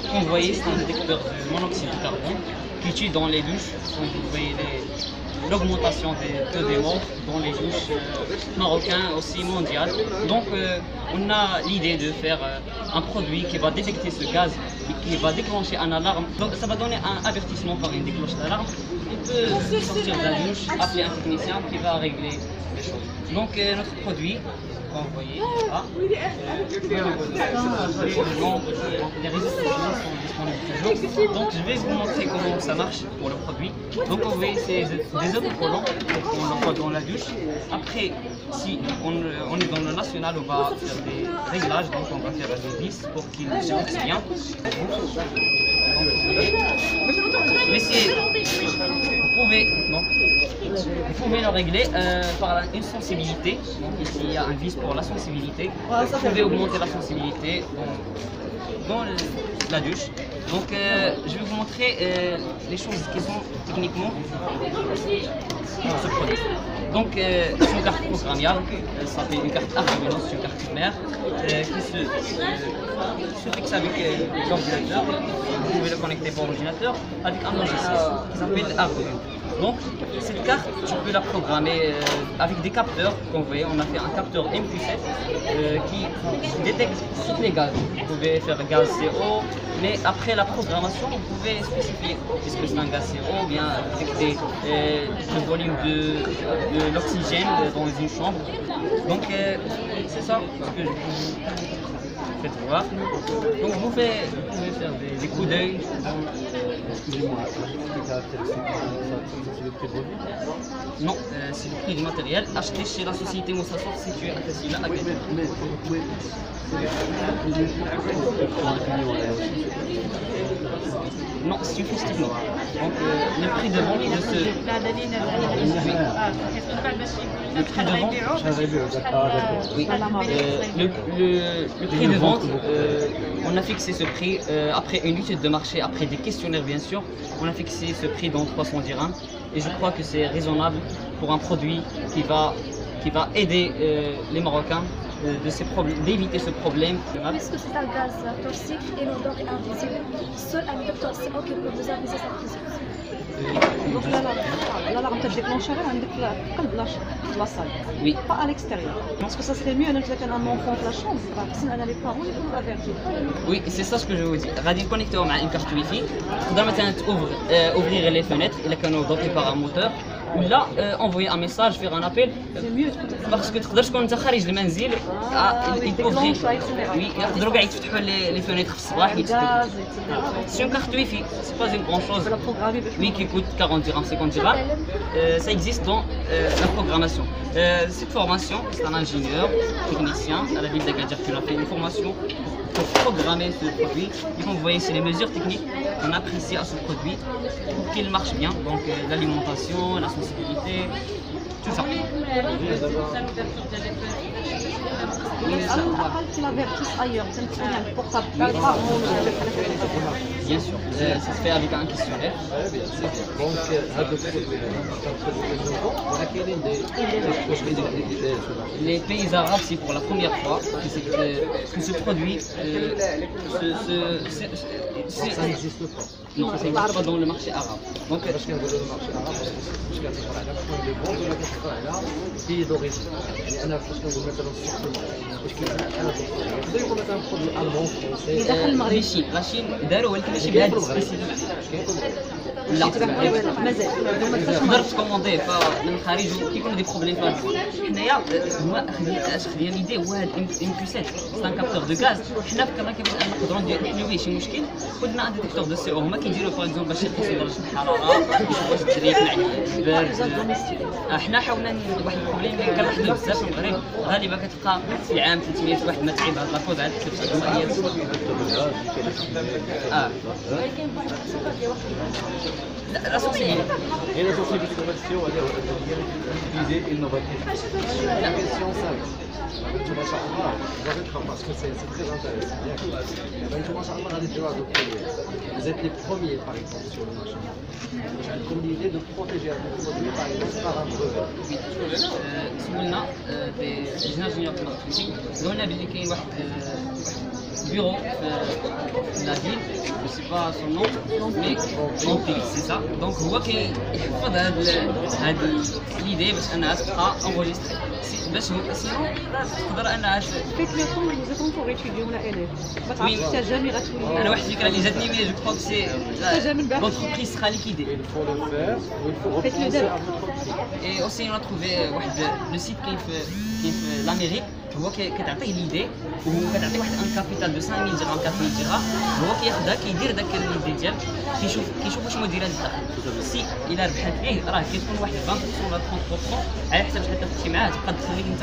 Comme vous voyez, c'est un détecteur de monoxyde de carbone qui tue dans les douches. Donc, vous voyez l'augmentation des taux des morts dans les douches marocains aussi mondiales. Donc on a l'idée de faire un produit qui va détecter ce gaz et qui va déclencher un alarme. Donc ça va donner un avertissement par une déclenche d'alarme. Il peut sortir de la douche, appeler un technicien qui va régler les choses. Donc notre produit, comme vous voyez là, les réseaux sociaux sont disponibles toujours. Donc je vais vous montrer comment ça marche pour le produit. Donc vous voyez, c'est des autocollants qu'on envoie dans la douche. Après, si on est dans le national, on va faire des réglages, donc on va faire des vis pour qu'il se fixe bien. Mais vous pouvez le régler par une sensibilité. Donc ici il y a un vis pour la sensibilité. Vous pouvez augmenter la sensibilité dans la douche. Donc je vais vous montrer les choses qui sont techniquement dans ce produit. Donc c'est une carte programmable, ça s'appelle une carte Arduino, c'est une carte mère qui se fixe avec l'ordinateur. Vous pouvez le connecter par l'ordinateur avec un logiciel qui s'appelle Arduino. Donc cette carte, tu peux la programmer avec des capteurs. Comme vous voyez, on a fait un capteur MQ7 qui détecte tous les gaz. Vous pouvez faire gaz CO, mais après la programmation, vous pouvez spécifier est-ce que c'est un gaz CO ou bien détecter le volume de l'oxygène dans une chambre. Donc c'est ça ce que je vous fais voir. Donc vous pouvez faire des coups d'œil. Excusez-moi, les caractéristiques, c'est le prix de revient? Non, c'est le prix du matériel acheté chez la société Moussassour située à Tassila, à Gadir. Non, c'est une fausse techno. Donc le prix de vente de ce... Le prix de vente... Oui. Le prix de vente, on a fixé ce prix après une étude de marché, après des questionnaires bien sûr. On a fixé ce prix dans 300 dirhams et je crois que c'est raisonnable pour un produit qui va aider les Marocains d'éviter ce problème. Puisque c'est un gaz toxique et donc invisible, seul un détecteur CO qui peut vous aviser cette présence. Donc l'alarme تاع déclencheur عندك قلب la salle. Oui. Pas à l'extérieur. Parce que ça serait mieux انا كان un enfant في la chambre, parce que les parents ils peuvent avertir. Oui, c'est ça ce que je vous dis. غادي نكونيكتيو مع une carte wifi. تقدر مثلا ouvrir les fenêtres الا كانوا dotés par un moteur. ولا envoyer un message, faire un appel. Parce que تقدر تكون انت خارج المنزل يقدروا كاع يتفتحوا لي فenêtres في الصباح ويتفتحوا. C'est une carte wifi, c'est pas une grande chose. Oui, qui coûte 40 dirhams, 50 dirhams. Ça existe dans la programmation. Cette formation, c'est un ingénieur, technicien à la ville d'Agadir qui a fait une formation pour programmer ce produit. Et comme vous voyez, c'est les mesures techniques qu'on apprécie à ce produit pour qu'il marche bien. Donc l'alimentation, la sensibilité, tout ça. Bien sûr, ça se fait avec un questionnaire. Les pays arabes, c'est pour la première fois que ce produit Ça n'existe pas. Non, ça n'existe pas dans le marché arabe. Donc, باش كنقولوا المارشي العربي باش كنهضروا على بوين دو فون ولا كنهضروا على بي دوريزون. يعني انا فاش كنقول مثلا السوق باش كيتعامل انا يقدر يكون مثلا برودوي المون فرونسي. لا شين داروا ولكن ماشي بهذا السبيسيفيك. لا مازال تقدر تكومونديه من الخارج وكيكونوا دي بروبليم في الجو. حنايا هو خدينا ليدي هو هذا ام كيو 7 سي ان كابتور دو غاز. حنا فكرنا كيفاش نقدروا نحلوا به شي مشكل. خدنا ان ديتيكتور دو سي او هما كيديروا باغ اكزومبل باش يقيسوا درجه الحراره يشوفوا واش التريك البرد. حنا حاولنا واحد البروبليم اللي كنلاحظوا بزاف في المغرب غالبا كتلقى في العام 300 واحد ما تعيب هاد لاكود عاد تكتب la sensibilité. Et la sensibilisation, elle est utilisée innovative. La question simple. Parce que c'est très intéressant. Vous êtes les premiers, par exemple, sur le marché. Comme l'idée de protéger un produit, par exemple, par un brevet. سولنا دي ingénieurs marketing قلنا بلي كاين واحد bureau في la ville, je sais pas son nom, mais Ampix, c'est ça. Donc هو كيحفظ هاد l'idée باش انها تبقى enregistrée. باش سينو تقدر انها في تليفون زيتون بور étudier ولا élève. ما تعرفش حتى جامي غتولي. انا واحد الفكره اللي جاتني مي جو كخوا كو سي l'entreprise sera liquidée. Et aussi on a trouvé واحد le site كاين في l'Amérique هو كتعطيه ليدي وكتعطيه واحد ان كابيتال دو 5000 درهم 4000 درهم هو كياخذها كيدير داك ليدي ديالك كيشوف واش مديرات الدخل سي الا ربحت فيه راه كيكون واحد 20% ولا 30% على حسب شحال تدخلي معاه تبقى تدخل لك انت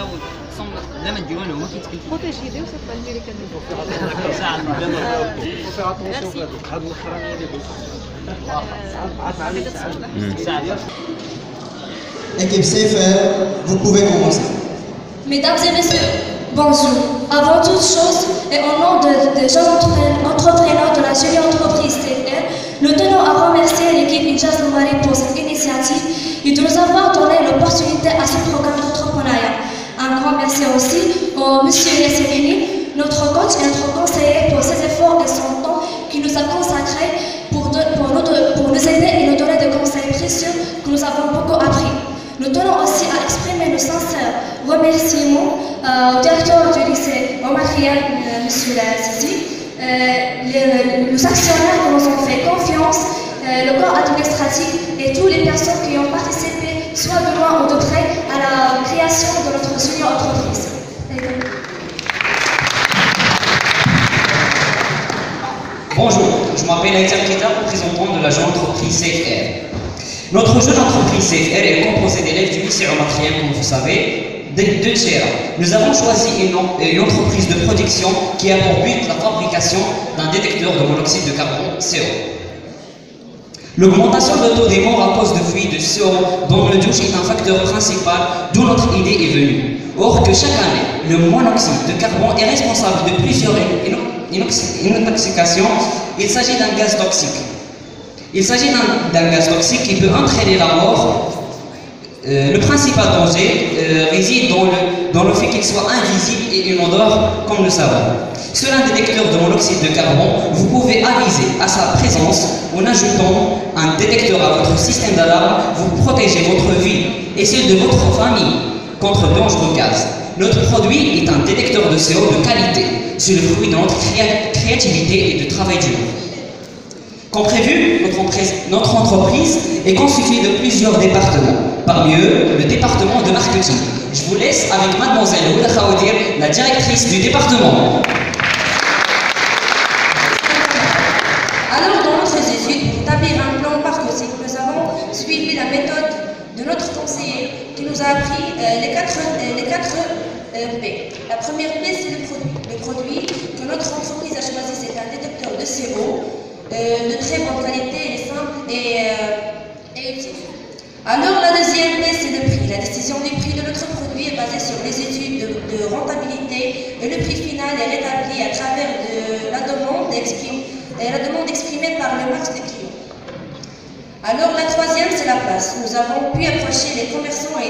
لا ما دير والو هو كيتكلف بروتيجي ديال سيت الامريكان ساعه فير اتونسيون هاد الاخرانيه اللي ساعه Équipe CFR, vous pouvez commencer. Mesdames et messieurs, bonjour. Avant toute chose, et au nom des jeunes entrepreneurs de la jolie entreprise CFR, nous tenons à remercier l'équipe Injas Noumari pour cette initiative et de nous avoir donné l'opportunité à ce programme d'entrepreneuriat. Un grand merci aussi au monsieur Yassini, notre coach et notre conseiller pour ses efforts et son temps qui nous a consacré pour nous aider et nous donner des conseils précieux que nous avons beaucoup appris. Nous tenons aussi à exprimer nos sincères remerciements au directeur du lycée Omar Khiyam, M. Lazizi, les actionnaires qui nous ont fait confiance, le corps administratif et toutes les personnes qui ont participé, soit de loin ou de près, à la création de notre junior entreprise. Bonjour, je m'appelle Aïtia Kita, représentant de la jeune entreprise CFR. Notre jeune entreprise CFR est composée d'élèves du lycée Omar Khiyam, comme vous savez, de Tchera. Nous avons choisi une entreprise de production qui a pour but la fabrication d'un détecteur de monoxyde de carbone CO. L'augmentation de taux des morts à cause de fuite de CO dans le douche est un facteur principal d'où notre idée est venue. Or que chaque année, le monoxyde de carbone est responsable de plusieurs intoxications. Il s'agit d'un gaz toxique. Il s'agit d'un gaz toxique qui peut entraîner la mort. Le principal danger réside dans le fait qu'il soit invisible et inodore, comme nous savons. Sur un détecteur de monoxyde de carbone, vous pouvez aviser à sa présence en ajoutant un détecteur à votre système d'alarme. Vous protégez votre vie et celle de votre famille contre dangereux gaz. Notre produit est un détecteur de CO de qualité. C'est le fruit de notre créativité et de travail dur. Comme prévu, notre entreprise est constituée de plusieurs départements. Parmi eux, le département de marketing. Je vous laisse avec mademoiselle Ouda Khaoudir, la directrice du département. Alors, dans notre étude, pour établir un plan marketing, nous avons suivi la méthode de notre conseiller qui nous a appris les 4 P. La première P, c'est le produit. Le produit que notre entreprise a choisi, c'est un détecteur de CO. De très bonne qualité, il est simple et utile. Alors la deuxième P, c'est le prix. La décision du prix de notre produit est basée sur les études de rentabilité et le prix final est rétabli à travers la demande exprimée par le max des clients. Alors la troisième, c'est la place. Nous avons pu approcher les commerçants et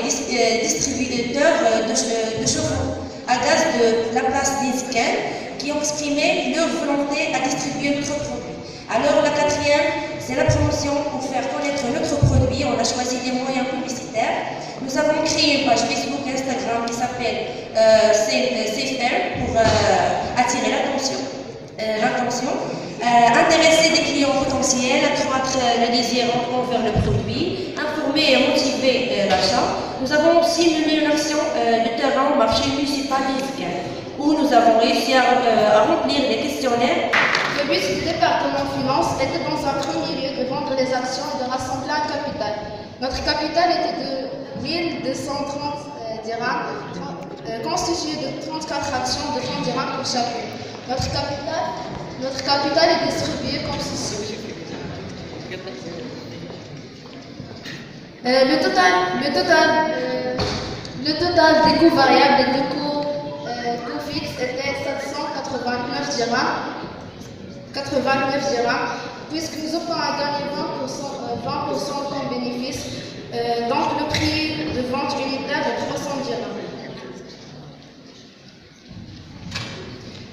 distributeurs de chauffeurs à gaz de la place d'Isken qui ont exprimé leur volonté à distribuer notre produit. Alors la quatrième, c'est la promotion pour faire connaître notre produit. On a choisi des moyens publicitaires. Nous avons créé une page Facebook et Instagram qui s'appelle CFR pour attirer l'attention, intéresser des clients potentiels, accroître le désir envers le produit, informer et motiver l'achat. Nous avons aussi mené une action de terrain au marché municipal d'Isken où nous avons réussi à remplir des questionnaires. Le but du département finance était dans un premier lieu de vendre des actions et de rassembler un capital. Notre capital était de 1230 dirhams, constitué de 34 actions de 30 dirhams pour chacune. Notre capital est distribué comme ceci. Le total des coûts variables et des coûts fixes était 789 dirhams. Puisque nous obtenons à gagner 20% comme bénéfice, donc le prix de vente unitaire est 300 dirhams.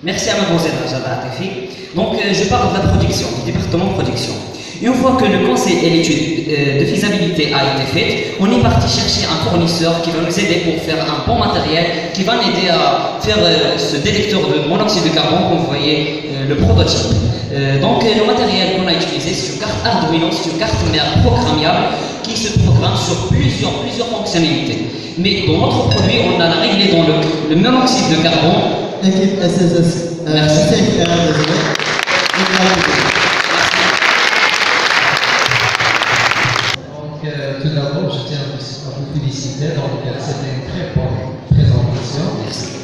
Merci à mademoiselle Rajada Atifi. Donc, je parle de la production, du département de production. Une fois que le conseil et l'étude de faisabilité a été faite, on est parti chercher un fournisseur qui va nous aider pour faire un bon matériel, qui va m'aider à faire ce détecteur de monoxyde de carbone, comme vous voyez, le prototype. Donc, le matériel qu'on a utilisé, c'est une carte Arduino, c'est une carte mère programmable qui se programme sur plusieurs fonctionnalités. Mais dans notre produit, on a réglé dans le monoxyde de carbone. Équipe SSS, désolé. Tout d'abord, je tiens à vous féliciter. Donc, c'était une très bonne présentation.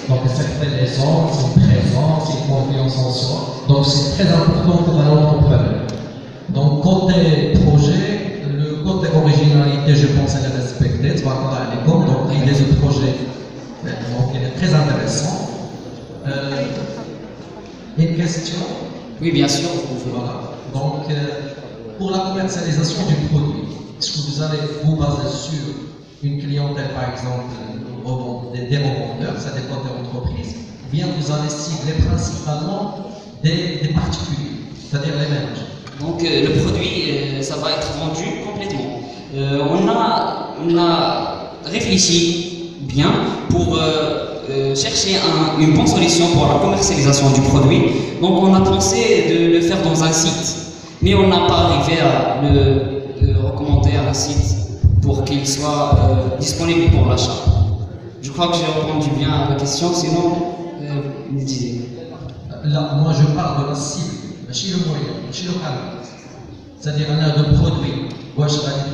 Donc, cette connaissance, une présence, une confiance en soi. Donc, c'est très important pour un entrepreneur. Donc, côté projet, le côté originalité, je pense, elle est respectée. Donc, l'idée du projet, donc, elle est très intéressante. Une question? Oui, bien sûr. Voilà. Donc, pour la commercialisation du produit, est-ce que vous allez vous baser sur une clientèle, par exemple, des revendeurs, ça dépend des entreprises, ou bien vous allez cibler principalement des particuliers, c'est-à-dire les ménages? Donc, le produit, ça va être vendu complètement. On a réfléchi bien pour chercher une bonne solution pour la commercialisation du produit. Donc, on a pensé de le faire dans un site, mais on n'a pas arrivé à le recommander à un site pour qu'il soit disponible pour l'achat. Je crois que j'ai répondu bien à la question, sinon, vous disiez. Là, moi je parle de la cible, chez le moyen, chez le canal. C'est-à-dire, on a deux produits. واش غادي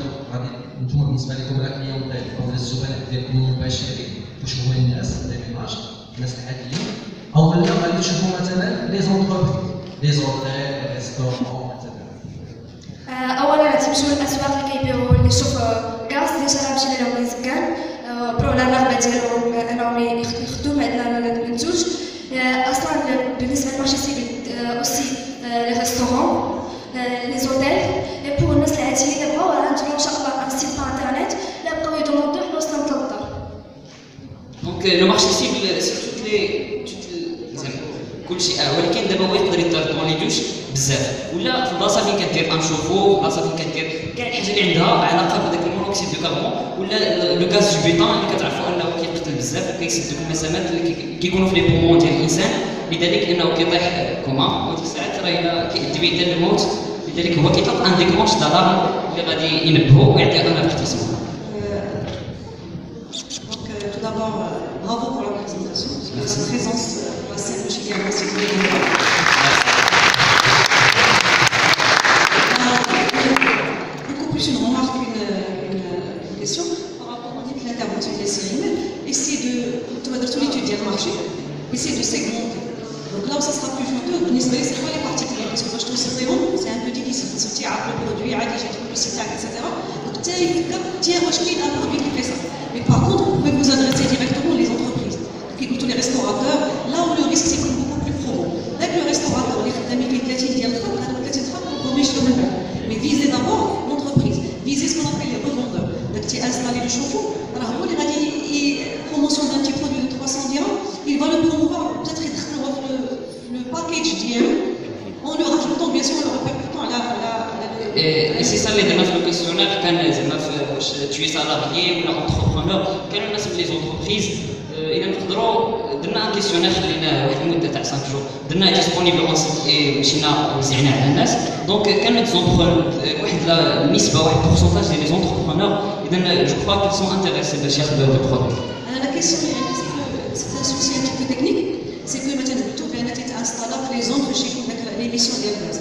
نتوما بالنسبه لكم لا كليونتيل او الزبناء ديالكم المباشرين واش هما الناس ديال الناس العاديين او لا غادي تشوفوا مثلا لي زونتربريز لي زوتيل لي ريستورون مثلا؟ اولا تمشيو للاسواق اللي كيبيعوا اللي شوف كاز ديجا مشينا لهم مزكان برو على الرغبه ديالهم انهم يخدموا عندنا المنتوج. اصلا بالنسبه للمارشي سيفيل اوسي لي ريستورون لي زوتيل اي بور الناس العاديين اللي بغاو عندهم ان شاء الله ان سيت انترنت اللي بغاو يدوموندو حنا وصلنا للدار. Donc le marché cible c'est كل شيء ولكن دابا هو يقدر يدار طون لي دوش بزاف ولا في البلاصه فين كدير ان شوفو في البلاصه فين كدير كاع الحاجه اللي عندها علاقه بهذاك المونوكسيد دو كاربون ولا لو غاز دو بيتون اللي كتعرفوا انه كيقتل بزاف وكيسد دوك المسامات اللي كيكونوا في لي بومون ديال الانسان لذلك انه كيطيح كوما وديك الساعات راه كيؤدي به الى الموت لذلك هو كيطلق ان ديكونش دالارم اللي غادي ينبهو ويعطي ان افيرتيسمون. Tout d'abord, bravo pour la présentation, pour sa présence pour la scène chilienne. Beaucoup plus une remarque qu'une question par rapport à l'intervention des séries. Essayer de toute l'étude du marché, essayer de segmenter. Donc là où ça sera plus juteux, c'est quoi les particuliers? Parce que moi je trouve c'est un peu difficile de sortir un produit, j'ai une publicité, etc. Donc tiens, moi je crée un produit qui fait ça. Mais par contre, vous pouvez vous adresser directement aux entreprises. Donc, tous les restaurateurs, là où le risque c'est beaucoup plus profond. Avec le restaurateur, les familles qui mais visez d'abord l'entreprise, visez ce qu'on appelle les revendeurs. Donc, tu as installé le chauffe-eau, alors vous les promotion d'un petit produit de 300 dirhams, il va le promouvoir, peut-être le package d'IM, en le rajoutant bien sûr, en le répercutant à la. Et c'est ça les derniers questionnaires, quand tu es salarié ou entrepreneur, كانوا الناس من لي زونتربريز اذا نقدروا درنا ان كيسيونير خليناه واحد المده تاع 5 جور درناه ديسبونيبل اون سيت مشينا وزعناه على الناس دونك كانت واحد النسبه واحد البورسونتاج ديال لي زونتربرونور اذا جو كخوا كيل سون انتريسي باش ياخذوا هذا البرودوي. La question c'est un souci un petit peu technique, c'est que maintenant tout vient d'être installé par les autres chez l'émission des gaz.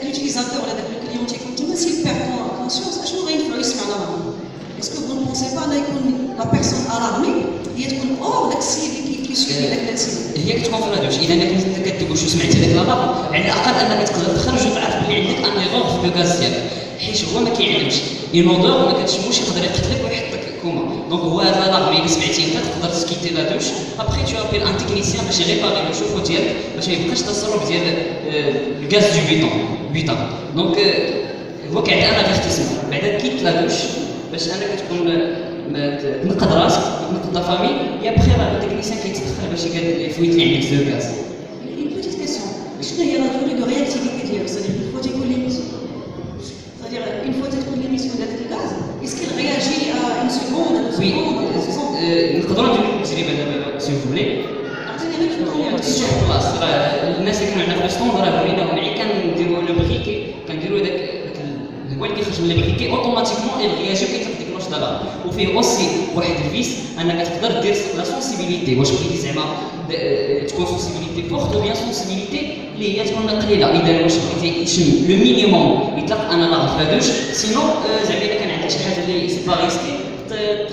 L'utilisateur ou le client qui continue, s'il perd conscience, je n'aurai une feuille sur l'alarme. Est-ce que vous ne pensez pas que la personne alarmée est hors l'accès qui suit l'accès? هي كتكون في الراديو اذا كنت كتقول شو سمعتي هذاك الألارم على الاقل انك تقدر تخرج وتعرف بلي عندك ان ايغور في الغاز ديالك حيت هو ما كيعلمش ينوضور ما كتشموش يقدر يقتلك ويحطك كوما دونك هو هذا الألارم اللي سمعتي انت تقدر تسكيتي لا دوش ابخي تو ابيل ان تكنيسيان باش يريباري لو شوفو ديالك باش ما يبقاش تصرف ديال الغاز دو بيتون دونك هو كيعطي ان افيرتيسمون بعدا كيت لا دوش باش انك تكون تنقذ راسك تنقذ لا فامي يا بخير التكنيسيان كيتدخل باش يفوت لي عندك زو غاز. شنو هي لا دوري دو رياكتيفيتي ديالو سادير une fois تيكون ليميسيون سادير une fois تكون ليميسيون داك الغاز اسكي رياجي ا une seconde نقدروا نديروا التجربه دابا سي فولي سيغ بلاص الناس اللي كانوا عندنا في الاسطون راه وريناهم يعني كنديروا لو بريكي كنديروا داك الهواء اللي كيخرج من البريكي اوتوماتيكمون الرياجي كيطلق ديك الوش دابا وفيه اوسي واحد الفيس انك تقدر دير لا سونسيبيليتي واش بغيتي زعما تكون سونسيبيليتي فورت وبيان سونسيبيليتي اللي هي تكون قليله اذا واش بغيتي يشم لو مينيموم يطلق انا لا في لا دوش سينو زعما اذا كان عندك شي حاجه اللي سي با ريسكي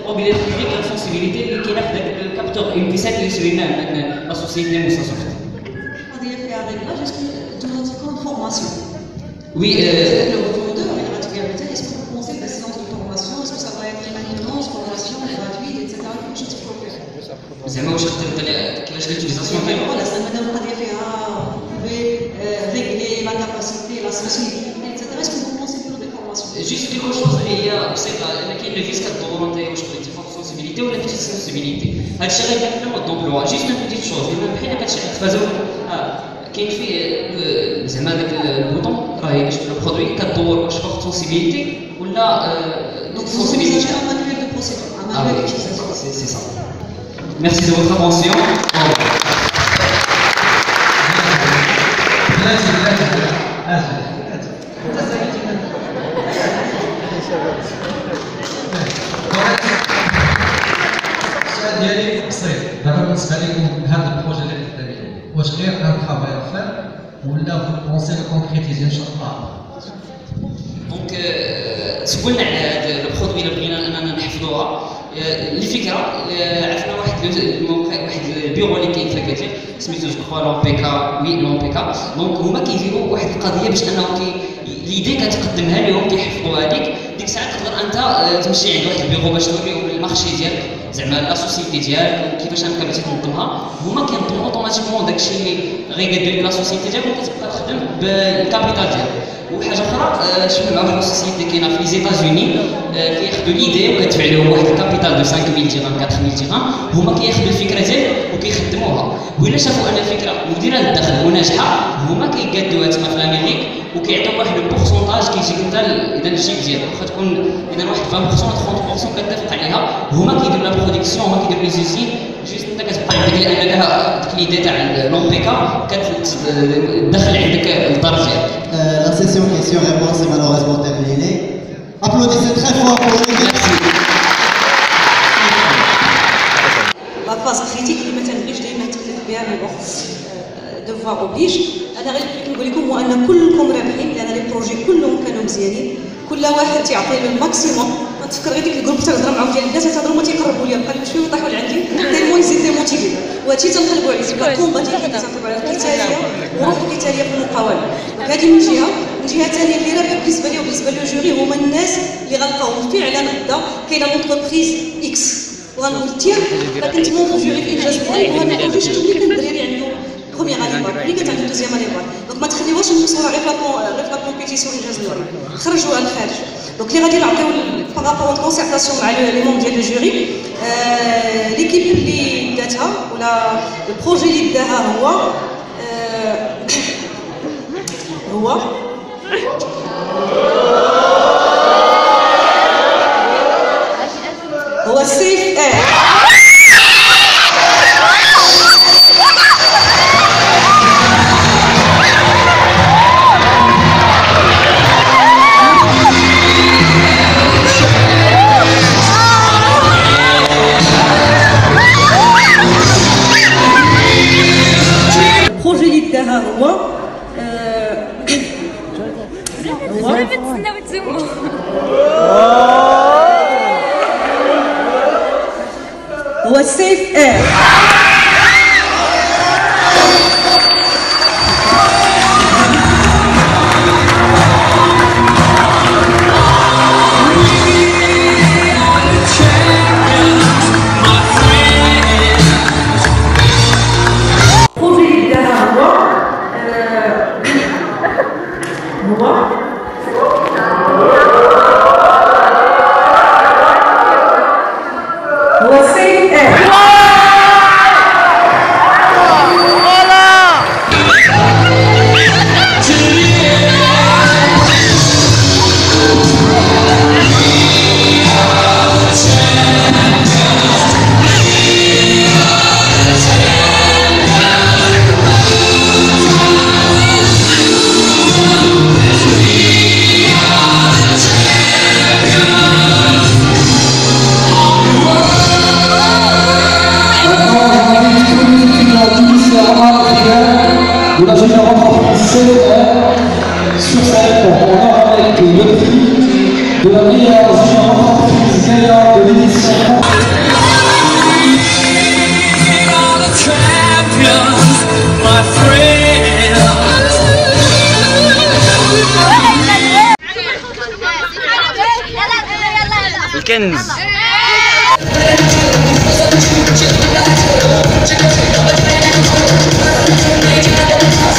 اوبليغي ديك لا سونسيبيليتي اللي كاينه في داك الكابتور اون بيسات اللي شريناه من لا سوسيتي موساسوفت هذه فيها ريغلاج اسكو تقدر تكون فورماسيون وي est-ce que vous pensez que c'est notre formation, est-ce que ça va être une immense formation gratuite, etc. Je ne sais pas. زعما واش خدمت كيفاش ليوتيليزاسيون ديالو ولا زعما دابا القضيه فيها ريغلي لا كاباسيتي لا سونسيبيليتي etc. est-ce que vous pensez que des formations جيست كيكون شوز اللي هي بسيطه الا كاين لو فيس كدور انت واش بغيتي فوق سونسيبيليتي ولا فيتي سونسيبيليتي هادشي غيبان في المود دومبلوا جيست اون بيتيت شوز اللي بحال كتشي تفازو كاين فيه زعما داك البوطون راه باش في البرودوي كدور واش فوق سونسيبيليتي ولا سونسيبيليتي c'est ça. Merci de votre attention. السؤال ديالي بسيط دابا بالنسبه لكم هذا البروجي اللي قدامي واش غير ان طرافاي افير ولا فو بونسي كونكريتيزي ان شاء الله؟ دونك سولنا على هذا البرودوي اللي بغينا اننا نحفظوها الفكره عرفنا واحد الموقع واحد البيرو اللي كاين في اكادير سميتو جو كخوا لون بي كا وي لون بي كا دونك هما كيديروا واحد القضيه باش انه ليدي كتقدمها لهم كيحفظوا هذيك ديك الساعه تقدر انت تمشي عند واحد البيرو باش توريهم المارشي ديالك زعما لا سوسيتي ديالك وكيفاش انت بغيتي تنظمها هما كينظموا اوتوماتيكمون داكشي اللي غيقادوا لك لا سوسيتي ديالك وكتبقى تخدم بالكابيتال ديالك وحاجه اخرى شفنا مع واحد السوسيتي كاينه في لي زيتازوني كياخذوا ليدي وكتدفع لهم واحد الكابيتال دو 5000 درهم 4000 درهم هما كياخذوا الفكره ديالك وكيخدموها وإلا شافوا ان الفكره مديره للدخل وناجحه هما كيقادوها تما في لامريك وكيعطيوك واحد البورسونتاج كيجيك انت اذا الجيب ديالك واخا تكون اذا واحد 20% 30% كتفق عليها هما كيديروا لا برودكسيون هما كيديروا لي زوسين جوست انت كتبقى عندك لانها ديك ليدي تاع لومبيكا كتدخل عندك الدار ديالك. La session questions-réponses est malheureusement terminée. Applaudissez très fort pour l'équipe. La phase critique اللي ما تنبغيش دائما نتكلم بها مي بون دوفوار اوبليج انا غير اللي كنقول لكم هو ان كلكم رابحين لان لي بروجي كلهم كانوا مزيانين كل واحد تيعطي الماكسيموم تفكر غير ديك الجروب تنهضر معاهم ديال الناس تهضروا ما تيقربوا ليا بقى شويه ويطيحوا لعندي تيمون يزيد ديموتيفي وهادشي تنقلبوا عليه لا كومباتيتي تنقلبوا على القتاليه وروح القتاليه في المقاومه هذه من جهه ثانيه اللي رابحه بالنسبه لي وبالنسبه للجوري هما الناس اللي غنلقاوهم فعلا غدا كاينه لونتربريز اكس وغنقول تيا كنت مونطو جوري في انجاز ديالي وغنقول جوج اللي كان الدراري عنده بروميير اني بار اللي كانت عنده دوزيام اني بار دونك ما تخليوهاش نوصلوا غير في لا كومبيتيسيون انجاز ديالي خرجوها الخارج دونك اللي غادي نعطيو بارابور كونسيرتاسيون مع لي مون ديال الجوري ليكيب اللي داتها ولا البروجي اللي داها هو سيف اير البروجي اللي داها هو سيف اير هو سيف اير de la junior entreprise CER sur scène pour qu'on a avec le prix de la meilleure junior entreprise gagnante de l'édition. الكنز Thank you.